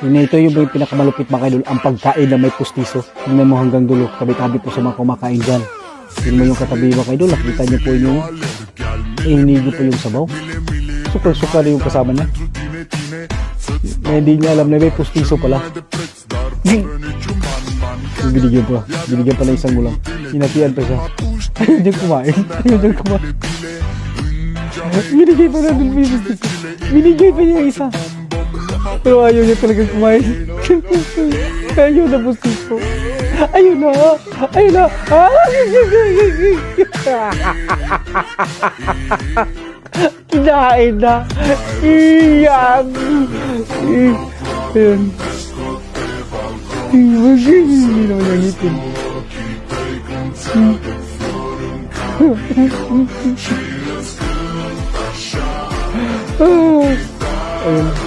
Yun, ito yung pinakamalupit mga idol, ang pagkain na may pustiso. Tingnan mo hanggang dulo, tabi-tabi po sa mga kumakain dyan. Tingnan mo yung katabi mga idol, nakita niyo po yung hinigo po yung sabaw. Sukal-sukal yung kasama niya. Hindi niya alam na may pustiso pala. Binigyan pala isang ulam. Inatian pa siya. Ayaw niyang kumain. Binigay pa na dun may pustiso. Binigay pa niya isa. Pero ayaw niya talagang kumain. Ayaw na pustiso. Ayaw na. Kinain na. Iyan. Ayan. Hindi naman yung ngipin. Ayun.